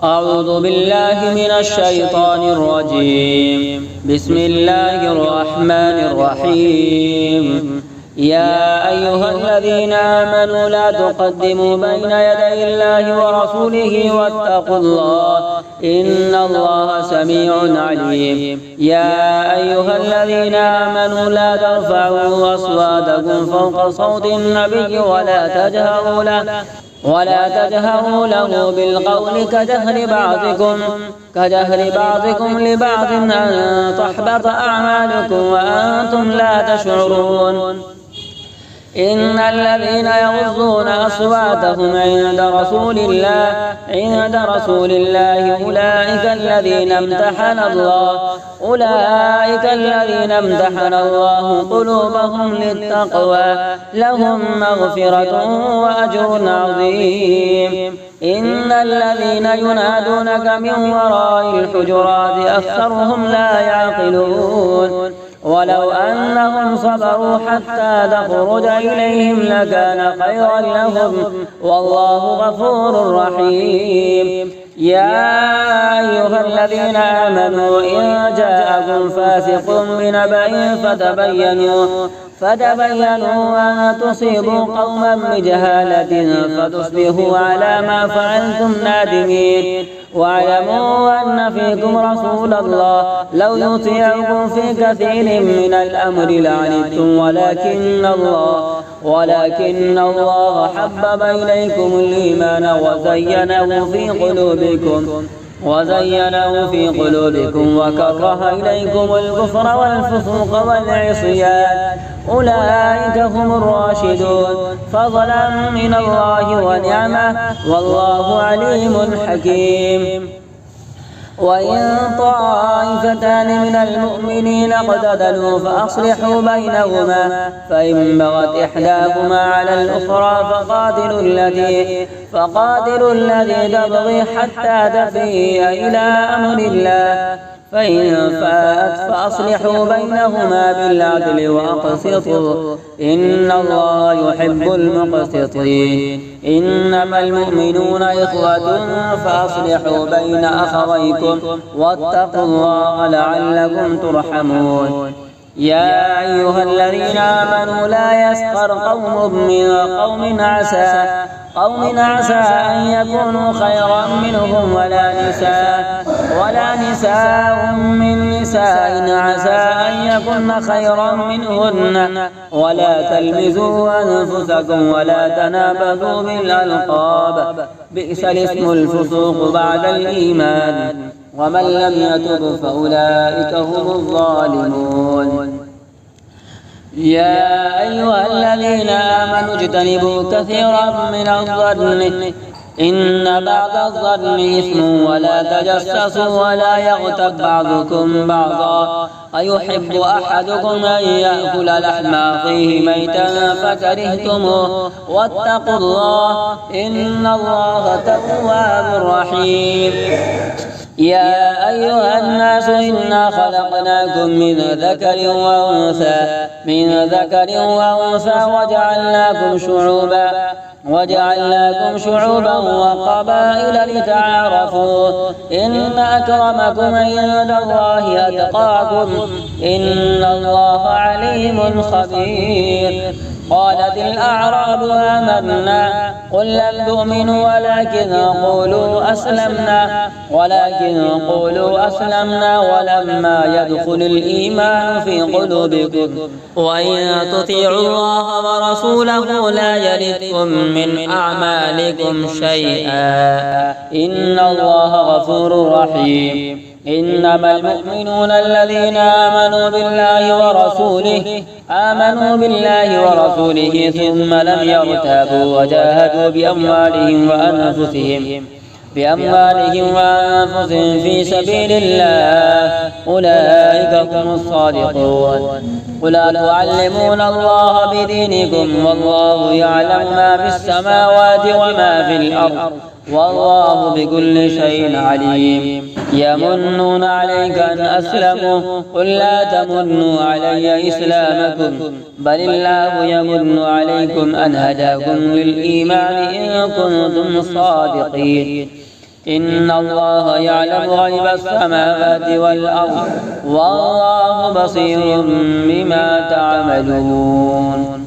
أعوذ بالله من الشيطان الرجيم. بسم الله الرحمن الرحيم. يا أيها الذين آمنوا لا تقدموا بين يدي الله ورسوله واتقوا الله إن الله سميع عليم. يا أيها الذين آمنوا لا ترفعوا أصواتكم فوق صوت النبي ولا تجهروا له بالقول كجهر بعضكم لبعض أن تحبط أعمالكم وأنتم لا تشعرون. إن الذين يغضون أصواتهم عند رسول الله أولئك الذين امتحن الله قلوبهم للتقوى لهم مغفرة وأجر عظيم. إن الذين ينادونك من وراء الحجرات أكثرهم لا يعقلون. ولو أنهم صبروا حتى تخرج إليهم لكان خيرا لهم والله غفور رحيم. يا أيها الذين آمنوا إن جاءكم فاسق بنبأ فتبينوا أن تصيبوا قوما بجهالة فتصبحوا على ما فعلتم نادمين. واعلموا أن فيكم رسول الله لو يطيعكم في كثير من الأمر لعنتم ولكن الله حبب إليكم الإيمان وزينه في قلوبكم وكره إليكم الكفر والفسوق والعصيان أولئك هم الراشدون فضلا من الله ونعمة والله عليم حكيم. وإن طائفتان من المؤمنين اقتتلوا فأصلحوا بينهما فإن بغت إحداهما على الأخرى فقاتلوا التي تبغي حتى تفيء إلى أمر الله فإن فاءت فأصلحوا بينهما بالعدل وأقسطوا إن الله يحب المقسطين. إنما المؤمنون إخوة فأصلحوا بين أخويكم واتقوا الله لعلكم ترحمون. يا أيها الذين آمنوا لا يسخر قوم من قوم عسى أن يكونوا خيرا منهم ولا نساء من نساء عسى أن يكن خيرا منهن ولا تلمزوا أنفسكم ولا تنابذوا بالألقاب بئس الاسم الفسوق بعد الإيمان ومن لم يتب فأولئك هم الظالمون. يا أيها الذين آمنوا اجتنبوا كثيرا من الظن إن بعض الظن إثم ولا تجسسوا ولا يغتب بعضكم بعضا أيحب أحدكم أن يأكل لحم أخيه ميتا فكرهتموه واتقوا الله إن الله تواب رحيم. يا أيها الناس إنا خلقناكم من ذكر وأنثى وجعلناكم شعوبا وقبائل لتعارفوا إن أكرمكم عند الله أتقاكم إن الله عليم خبير. قالت الأعراب آمنا قل لم تؤمنوا ولكن قولوا أسلمنا ولما يدخل الإيمان في قلوبكم وإن تطيعوا الله ورسوله لا يلدكم من أعمالكم شيئا إن الله غفور رحيم. إنما المؤمنون الذين آمنوا بالله ورسوله ثم لم يرتابوا وجاهدوا بأموالهم وأنفسهم في سبيل الله أولئك هم الصادقون. قل أتعلمون الله بدينكم والله يعلم ما في السماوات وما في الأرض والله بكل شيء عليم. يمنون عليك أن أسلموا قل لا تمنوا علي إسلامكم بل الله يمن عليكم أن هداكم للإيمان إن كنتم صادقين. إن الله يعلم غيب السماوات والأرض والله بصير بما تعملون.